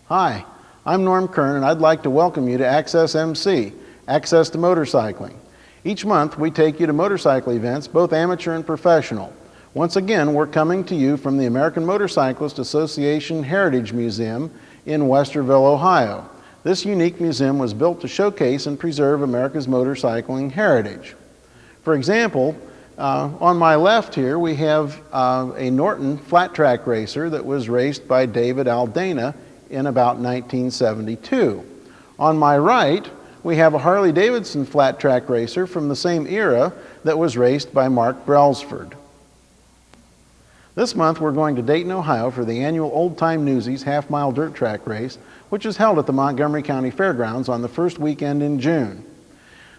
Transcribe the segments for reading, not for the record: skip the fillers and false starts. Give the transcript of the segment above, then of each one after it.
Hi, I'm Norm Kern, and I'd like to welcome you to Access MC, Access to Motorcycling. Each month, we take you to motorcycle events, both amateur and professional. Once again, we're coming to you from the American Motorcyclist Association Heritage Museum in Westerville, Ohio. This unique museum was built to showcase and preserve America's motorcycling heritage. For example, on my left here, we have a Norton flat track racer that was raced by David Aldana in about 1972. On my right, we have a Harley-Davidson flat track racer from the same era that was raced by Mark Brailsford. This month, we're going to Dayton, Ohio for the annual Old Time Newsies half-mile dirt track race, which is held at the Montgomery County Fairgrounds on the first weekend in June.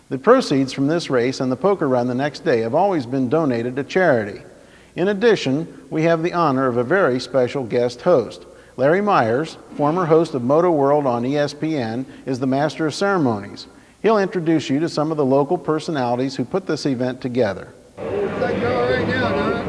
The proceeds from this race and the poker run the next day have always been donated to charity. In addition, we have the honor of a very special guest host. Larry Maiers, former host of Moto World on ESPN, is the master of ceremonies. He'll introduce you to some of the local personalities who put this event together. Let's go right now, Don.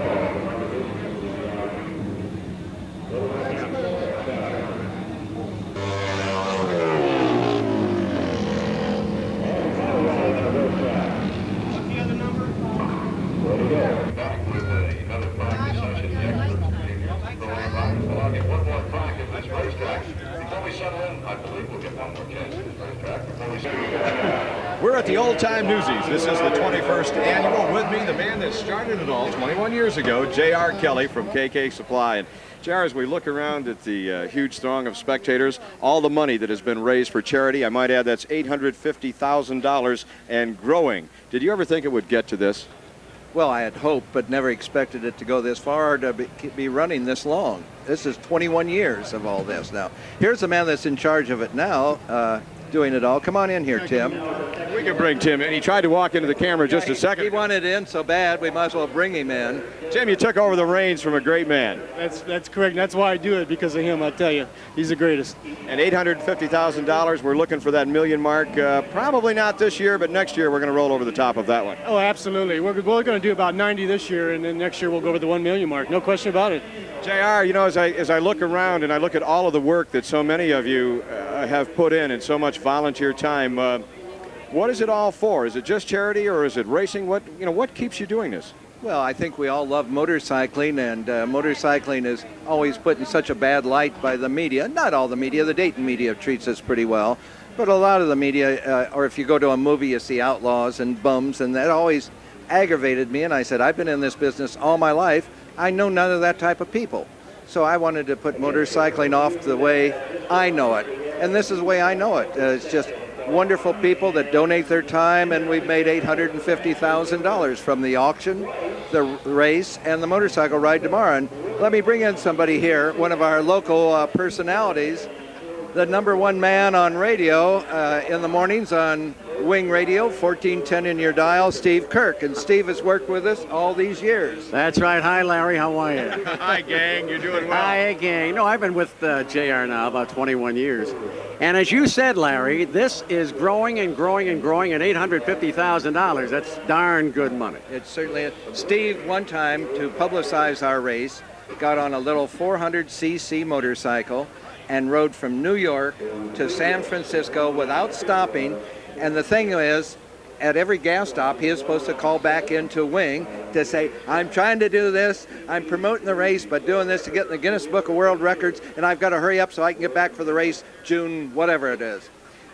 We're at the Old Time Newsies. This is the 21st annual. With me, the man that started it all 21 years ago, J.R. Kelley from KK Supply. And J.R., as we look around at the huge throng of spectators, all the money that has been raised for charity, I might add that's $850,000 and growing. Did you ever think it would get to this? Well, I had hoped, but never expected it to go this far, to be running this long. This is 21 years of all this now. Here's the man that's in charge of it now, doing it all. Come on in here, Tim. We can bring Tim in. He tried to walk into the camera just a second. He wanted in so bad, we might as well bring him in. Tim, you took over the reins from a great man. That's correct. That's why I do it, because of him, I tell you. He's the greatest. And $850,000, we're looking for that million mark. Probably not this year, but next year we're going to roll over the top of that one. Oh, absolutely. We're going to do about 90 this year, and then next year we'll go over the 1 million mark. No question about it. JR, you know, as I look around and I look at all of the work that so many of you have put in and so much volunteer time, what is it all for? Is it just charity, or is it racing? What keeps you doing this? Well, I think we all love motorcycling, and motorcycling is always put in such a bad light by the media. Not all the media. The Dayton media treats us pretty well. But a lot of the media, or if you go to a movie, you see outlaws and bums, and that always aggravated me. And I said, I've been in this business all my life. I know none of that type of people. So I wanted to put motorcycling off the way I know it. And this is the way I know it. It's just wonderful people that donate their time, and we've made $850,000 from the auction, the race, and the motorcycle ride tomorrow. And let me bring in somebody here, one of our local personalities, the #1 man on radio in the mornings on Wing Radio, 1410 in your dial, Steve Kirk. And Steve has worked with us all these years. That's right. Hi, Larry. How are you? Hi, gang. You're doing well. Hi, gang. No, I've been with JR now about 21 years. And as you said, Larry, this is growing and growing and growing at $850,000. That's darn good money. It certainly is. Steve, one time, to publicize our race, got on a little 400cc motorcycle and rode from New York to San Francisco without stopping. And the thing is, at every gas stop, he is supposed to call back into Wing to say, I'm trying to do this, I'm promoting the race, but doing this to get in the Guinness Book of World Records, and I've got to hurry up so I can get back for the race June, whatever it is.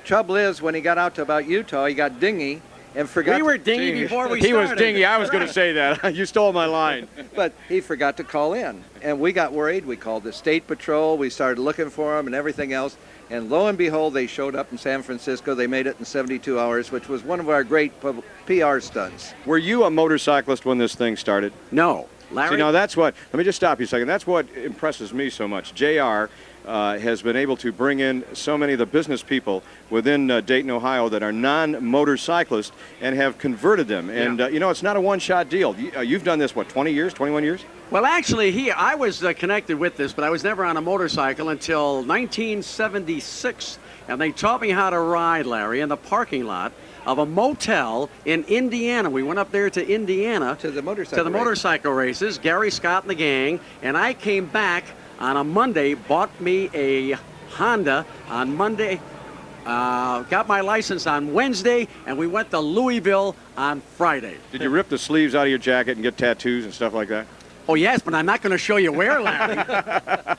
Trouble is, when he got out to about Utah, he got dingy and forgot. We were dingy before we started. He was dingy. I was going to say that. You stole my line. But he forgot to call in, and we got worried. We called the State Patrol. We started looking for him and everything else. And lo and behold, they showed up in San Francisco. They made it in 72 hours, which was one of our great PR stunts. Were you a motorcyclist when this thing started? No. Larry? See, now that's what, let me just stop you a second. That's what impresses me so much. JR has been able to bring in so many of the business people within Dayton, Ohio that are non-motorcyclists and have converted them. And, you know, it's not a one-shot deal. You've done this, what, 20 years, 21 years? Well, actually, I was connected with this, but I was never on a motorcycle until 1976. And they taught me how to ride, Larry, in the parking lot of a motel in Indiana. We went up there to Indiana to the motorcycle races, Gary Scott and the gang, and I came back on a Monday, bought me a Honda on Monday. Got my license on Wednesday, and we went to Louisville on Friday. Did you rip the sleeves out of your jacket and get tattoos and stuff like that? Oh, yes, but I'm not going to show you where, Larry.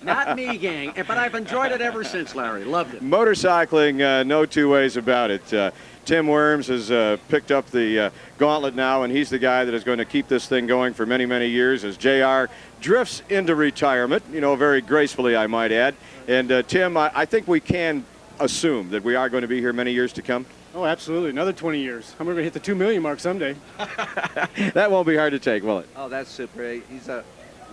Not me, gang. But I've enjoyed it ever since, Larry. Loved it. Motorcycling, no two ways about it. Tim Wourms has picked up the gauntlet now, and he's the guy that is going to keep this thing going for many, many years as JR drifts into retirement, very gracefully, I might add. And Tim, I think we can assume that we are going to be here many years to come. Oh, absolutely. Another 20 years. I'm going to hit the 2 million mark someday. That won't be hard to take, will it? Oh, that's super. He's a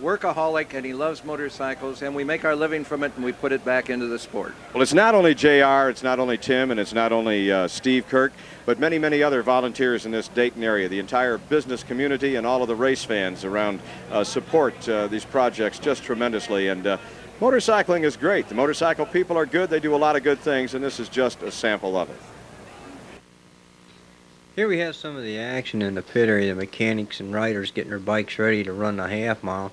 workaholic, and he loves motorcycles, and we make our living from it, and we put it back into the sport. Well, it's not only JR, it's not only Tim, and it's not only Steve Kirk, but many, many other volunteers in this Dayton area. The entire business community and all of the race fans around support these projects just tremendously. And motorcycling is great. The motorcycle people are good. They do a lot of good things, and this is just a sample of it. Here we have some of the action in the pit area, the mechanics and riders getting their bikes ready to run the half mile.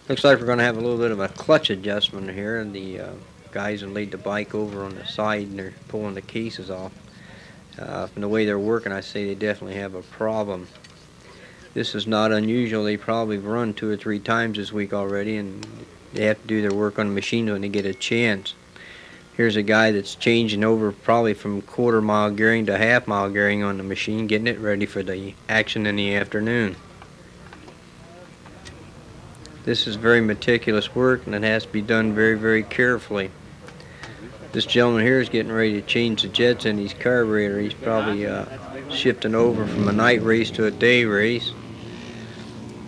Looks like we're going to have a little bit of a clutch adjustment here, and the guys have laid the bike over on the side and they're pulling the cases off. From the way they're working, I say they definitely have a problem. This is not unusual. They probably run 2 or 3 times this week already, and they have to do their work on the machine when they get a chance. Here's a guy that's changing over probably from quarter-mile gearing to half-mile gearing on the machine, getting it ready for the action in the afternoon. This is very meticulous work, and it has to be done very, very carefully. This gentleman here is getting ready to change the jets in his carburetor. He's probably shifting over from a night race to a day race.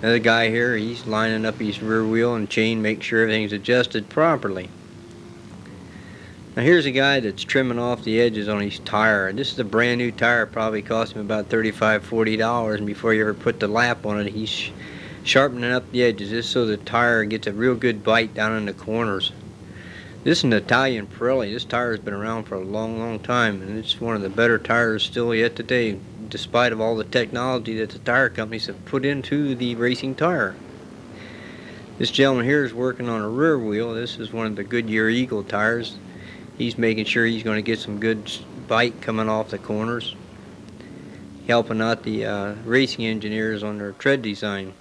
Another guy here, he's lining up his rear wheel and chain, make sure everything's adjusted properly. Now here's a guy that's trimming off the edges on his tire. This is a brand new tire, probably cost him about $35, $40, and before you ever put the lap on it, he's sharpening up the edges just so the tire gets a real good bite down in the corners. This is an Italian Pirelli. This tire has been around for a long, long time, and it's one of the better tires still yet today, despite of all the technology that the tire companies have put into the racing tire. This gentleman here is working on a rear wheel. This is one of the Goodyear Eagle tires. He's making sure he's going to get some good bite coming off the corners, helping out the racing engineers on their tread design.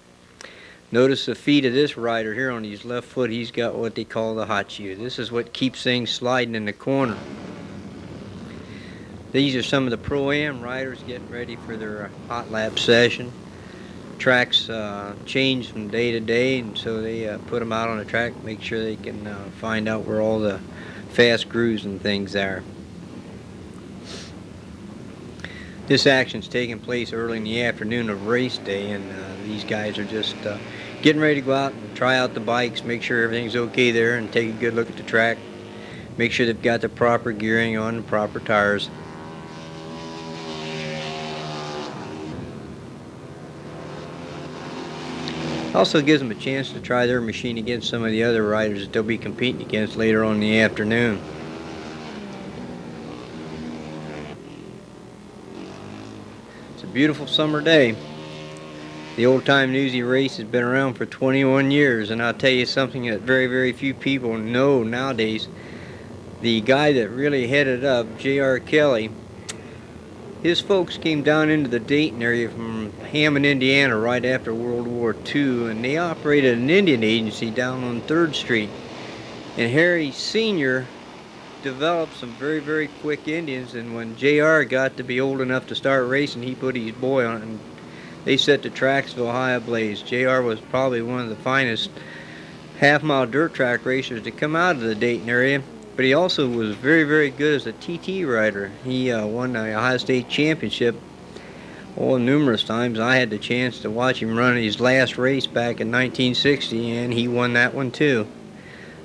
Notice the feet of this rider here on his left foot. He's got what they call the hot shoe. This is what keeps things sliding in the corner. These are some of the Pro-Am riders getting ready for their hot lap session. Tracks change from day to day, and so they put them out on the track, make sure they can find out where all the fast grooves and things are. This action's taking place early in the afternoon of race day, and these guys are just getting ready to go out and try out the bikes, make sure everything's okay there, and take a good look at the track, make sure they've got the proper gearing on, the proper tires. Also gives them a chance to try their machine against some of the other riders that they'll be competing against later on in the afternoon. It's a beautiful summer day. The old-time Newsies race has been around for 21 years, and I'll tell you something that very, very few people know nowadays. The guy that really headed up, J.R. Kelley, his folks came down into the Dayton area from Hammond, Indiana right after World War II, and they operated an Indian agency down on 3rd Street. And Harry Sr. developed some very, very quick Indians, and when JR got to be old enough to start racing, he put his boy on it, and they set the Tracksville high ablaze. JR was probably one of the finest half-mile dirt track racers to come out of the Dayton area. But he also was very, very good as a TT rider. He won the Ohio State Championship numerous times. I had the chance to watch him run his last race back in 1960, and he won that one too.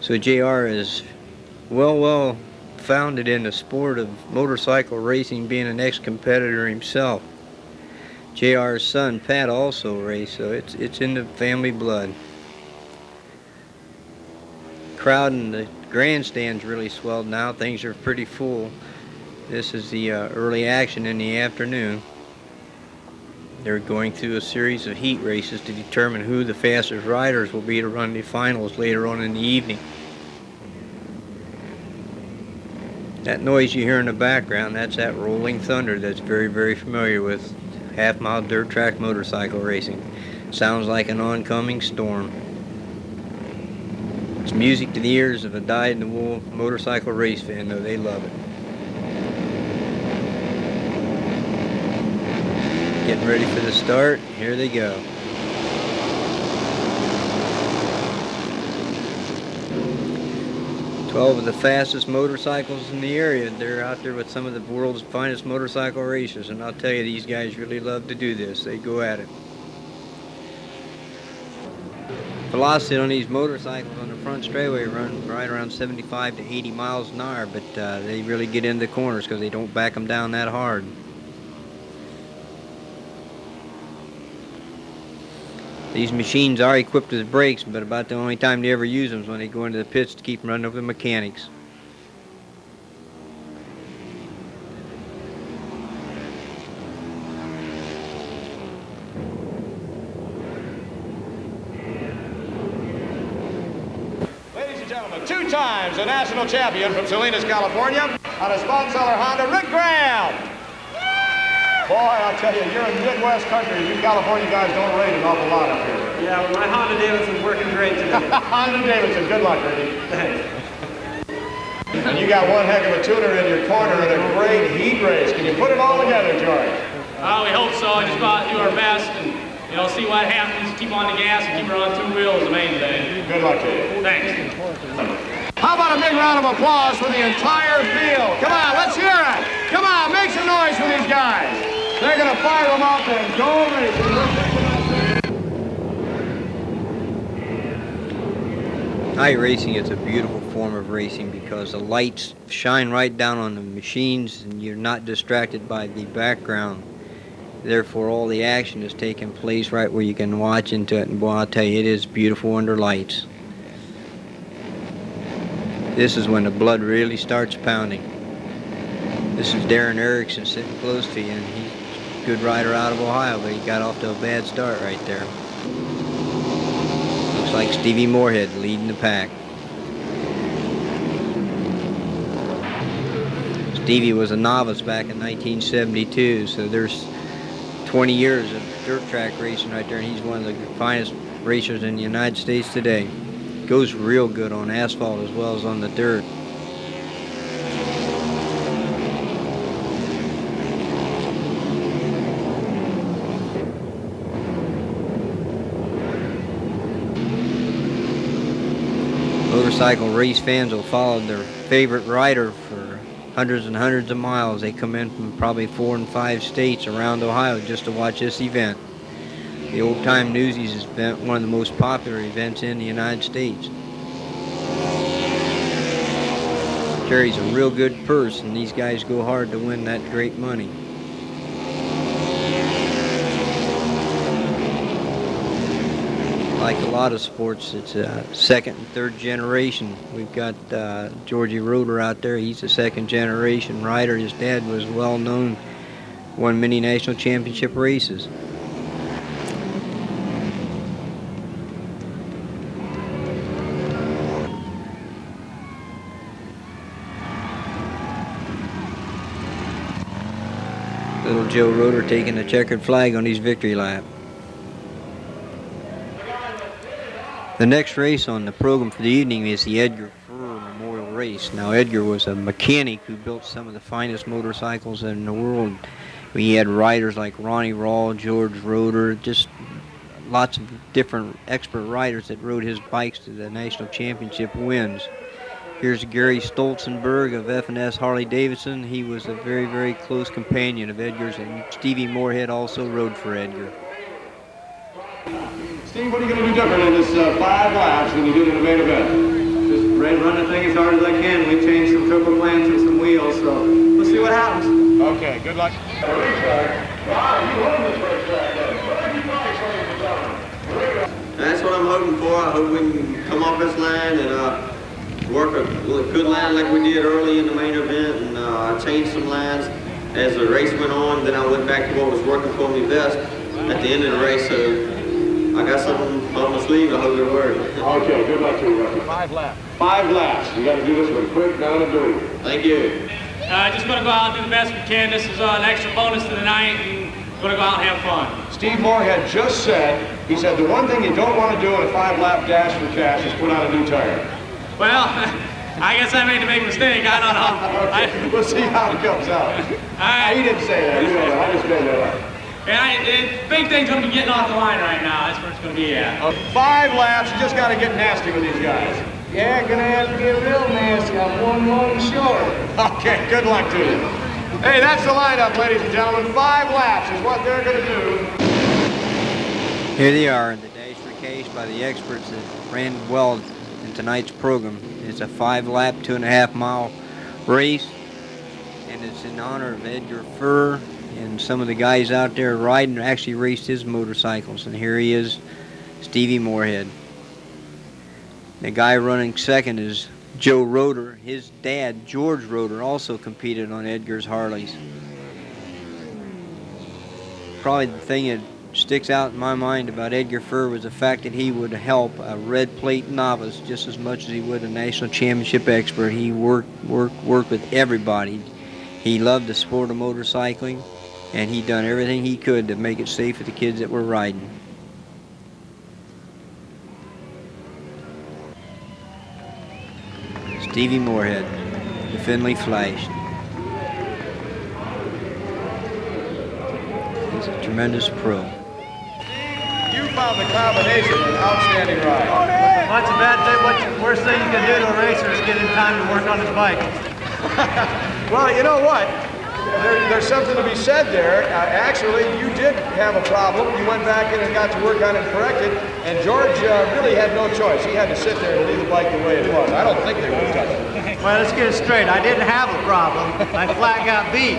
So JR is well founded in the sport of motorcycle racing, being an ex-competitor himself. JR's son, Pat, also raced, so it's in the family blood. Crowd in the grandstand's really swelled now. Things are pretty full. This is the early action in the afternoon. They're going through a series of heat races to determine who the fastest riders will be to run the finals later on in the evening. That noise you hear in the background, that's that rolling thunder that's very, very familiar with half-mile dirt track motorcycle racing. Sounds like an oncoming storm. It's music to the ears of a dyed-in-the-wool motorcycle race fan, though they love it. Getting ready for the start. Here they go. Twelve of the fastest motorcycles in the area. They're out there with some of the world's finest motorcycle racers, and I'll tell you, these guys really love to do this. They go at it. Velocity on these motorcycles on the front straightaway run right around 75 to 80 miles an hour, but they really get into the corners because they don't back them down that hard. These machines are equipped with brakes, but about the only time they ever use them is when they go into the pits to keep them running over the mechanics. Ladies and gentlemen, 2 times the national champion from Salinas, California, on a Sponsor Honda, Rick Graham. Boy, I'll tell you, you're in Midwest country. You California guys don't rate an awful lot up here. Yeah, well, my Honda Davidson's working great today. Honda Davidson, good luck, Ricky. Thanks. And you got one heck of a tuner in your corner and a great heat race. Can you put it all together, George? We hope so. Just go out and do our best and, see what happens. Keep on the gas and keep her on 2 wheels the main thing. Good luck to you. Thanks. How about a big round of applause for the entire field? Come on, let's hear it. Come on, make some noise for these guys. They're going to fire them up and go racing. Night racing is a beautiful form of racing because the lights shine right down on the machines and you're not distracted by the background. Therefore, all the action is taking place right where you can watch into it, and boy, I'll tell you, it is beautiful under lights. This is when the blood really starts pounding. This is Darren Erickson sitting close to you, and he's a good rider out of Ohio, but he got off to a bad start right there. Looks like Stevie Morehead leading the pack. Stevie was a novice back in 1972, so there's 20 years of dirt track racing right there, and he's one of the finest racers in the United States today. Goes real good on asphalt as well as on the dirt. Motorcycle race fans will follow their favorite rider for hundreds and hundreds of miles. They come in from probably 4 and 5 states around Ohio just to watch this event. The Old Time Newsies has been one of the most popular events in the United States. Carries a real good purse, and these guys go hard to win that great money. Like a lot of sports, it's a second and third generation. We've got Georgie Roeder out there. He's a second generation rider. His dad was well known, won many national championship races. Little Joe Roeder taking the checkered flag on his victory lap. The next race on the program for the evening is the Edgar Memorial Race. Now, Edgar was a mechanic who built some of the finest motorcycles in the world. We had riders like Ronnie Rawl, George Roeder, just lots of different expert riders that rode his bikes to the national championship wins. Here's Gary Stolzenberg of F&S Harley Davidson. He was a very, very close companion of Edgar's, and Stevie Morehead also rode for Edgar. Steve, what are you going to do different in this 5 laps than you did in the main event? Just run the thing as hard as I can. We changed some turbo plants and some wheels, so we'll see what happens. Okay, good luck. That's what I'm hoping for. I hope we can come off this line and work a good line like we did early in the main event, and I changed some lines as the race went on. Then I went back to what was working for me best at the end of the race. So I got something on my sleeve. I hope it'll work. Okay, good luck to you, Rocky. 5 laps. 5 laps. You got to do this one quick, down and dirty. Thank you. Just going to go out and do the best we can. This is an extra bonus to the night, and going to go out and have fun. Steve Morehead just said, he said the one thing you don't want to do in a 5-lap dash for cash is put on a new tire. Well, I guess I made a big mistake. I don't know. We'll see how it comes out. He didn't say that. You know, I just made that up. The big thing's going to be getting off the line right now. That's where it's going to be at. 5 laps, you just got to get nasty with these guys. Yeah, gonna have to get real nasty. I'm one long short. Okay, good luck to you. Hey, that's the lineup, ladies and gentlemen. 5 laps is what they're going to do. Here they are in the dash for cash by the experts that ran well in tonight's program. It's a 5-lap, 2.5-mile race, and it's in honor of Edgar Furr and some of the guys out there riding actually raced his motorcycles. And here he is, Stevie Morehead. The guy running second is Joe Roeder. His dad, George Roeder, also competed on Edgar's Harleys. Probably the thing that sticks out in my mind about Edgar Furr was the fact that he would help a red plate novice just as much as he would a national championship expert. He worked with everybody. He loved the sport of motorcycling, and he done everything he could to make it safe for the kids that were riding. Stevie Morehead, the Findlay Flash. He's a tremendous pro. You found the combination of an outstanding ride. What's a bad thing? Worst thing you can do to a racer is get him time to work on his bike. Well, you know what? There's something to be said there. Actually, you did have a problem. You went back in and got to work on it and correct it, and George really had no choice. He had to sit there and leave the bike the way it was. I don't think they would have touched it. Well, let's get it straight. I didn't have a problem. I flat got beat.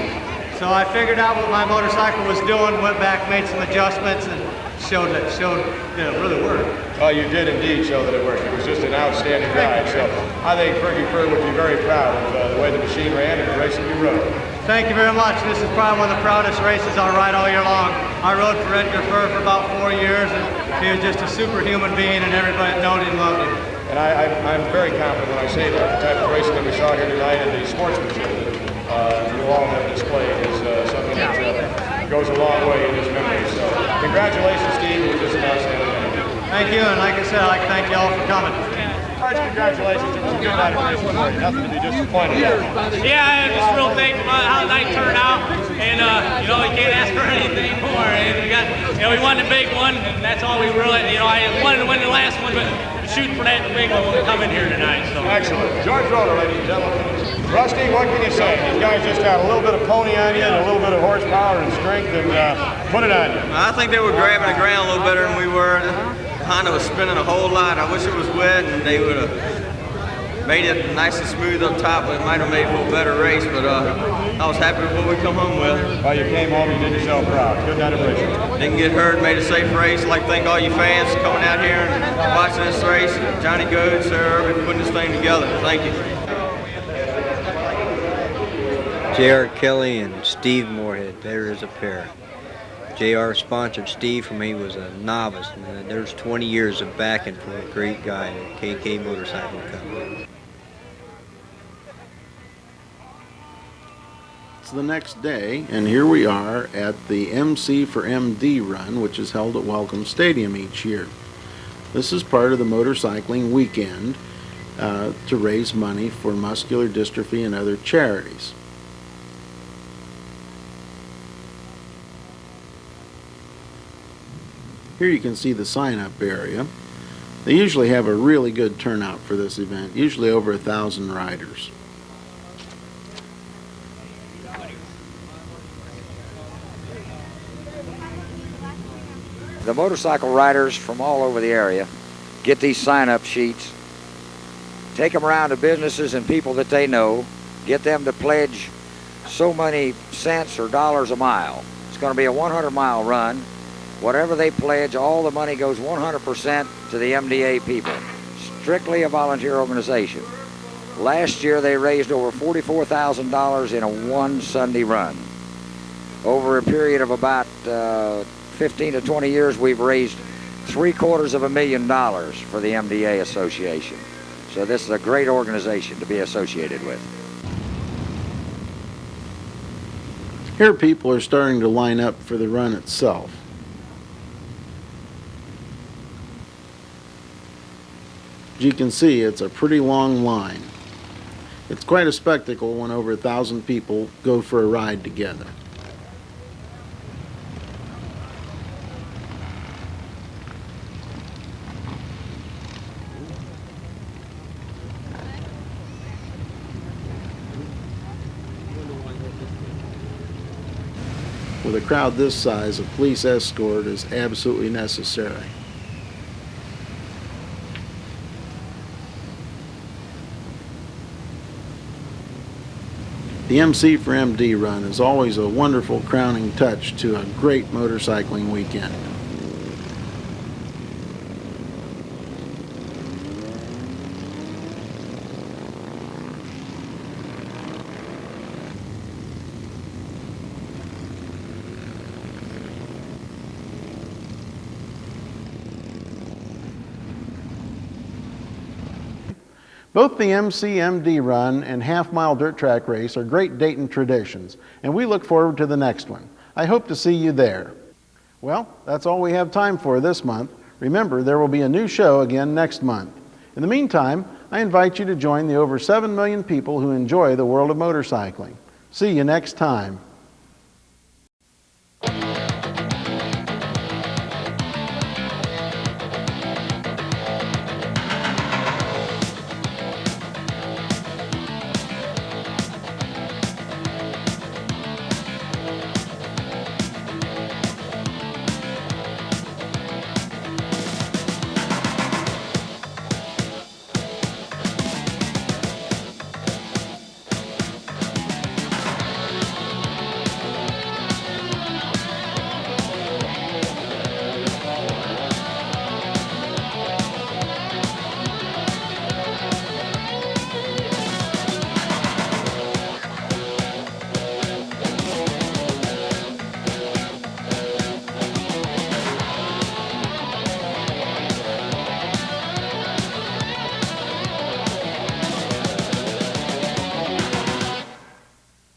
So I figured out what my motorcycle was doing, went back, made some adjustments, and showed that it really worked. Oh, you did indeed show that it worked. It was just an outstanding ride. So I think Fergie Furr would be very proud of the way the machine ran and the racing you rode. Thank you very much. This is probably one of the proudest races I'll ride all year long. I rode for Edgar Furr for about 4 years, and he was just a superhuman being, and everybody that knowed him loved him. And I'm very confident when I say that the type of racing that we saw here tonight and the sportsmanship that you all have displayed is something that goes a long way in his memory. So congratulations, Steve. It was just an outstanding night. Thank you, and like I said, I'd like to thank you all for coming. Congratulations. It was a good night of racing for you. Nothing to be disappointed about. Yeah, I'm just real thankful about how the night turned out, and you can't ask for anything more. And we won the big one, and that's all we really. I wanted to win the last one, but shooting for that big one when we come in here tonight. So excellent, George Roeder, ladies and gentlemen. Rusty, what can you say? These guys just got a little bit of pony on you and a little bit of horsepower and strength, and put it on you. I think they were grabbing the ground a little better than we were. Honda was spinning a whole lot. I wish it was wet and they would have made it nice and smooth up top, but it might have made a little better race, but I was happy with what we come home with. Well, you came home, you did yourself proud. Good night of racing. Didn't get hurt, made a safe race. I'd like to thank all you fans coming out here and watching this race. Johnny Good, Sir Irvin, putting this thing together. Thank you. J.R. Kelley and Steve Morehead, there is a pair. J.R. sponsored Steve from he was a novice, and there's 20 years of backing from a great guy at KK Motorcycle Company. It's the next day, and here we are at the MC for MD run, which is held at Welcome Stadium each year. This is part of the motorcycling weekend to raise money for muscular dystrophy and other charities. Here you can see the sign-up area. They usually have a really good turnout for this event, usually over 1,000 riders. The motorcycle riders from all over the area get these sign-up sheets, take them around to businesses and people that they know, get them to pledge so many cents or dollars a mile. It's going to be a 100-mile run. Whatever they pledge, all the money goes 100% to the MDA people. Strictly a volunteer organization. Last year they raised over $44,000 in a one Sunday run. Over a period of about 15 to 20 years, we've raised $750,000 for the MDA Association. So this is a great organization to be associated with. Here people are starting to line up for the run itself. As you can see, it's a pretty long line. It's quite a spectacle when over 1,000 people go for a ride together. With a crowd this size, a police escort is absolutely necessary. The MC for MD Run is always a wonderful crowning touch to a great motorcycling weekend. Both the MC-MD Run and half-mile dirt track race are great Dayton traditions, and we look forward to the next one. I hope to see you there. Well, that's all we have time for this month. Remember, there will be a new show again next month. In the meantime, I invite you to join the over 7 million people who enjoy the world of motorcycling. See you next time.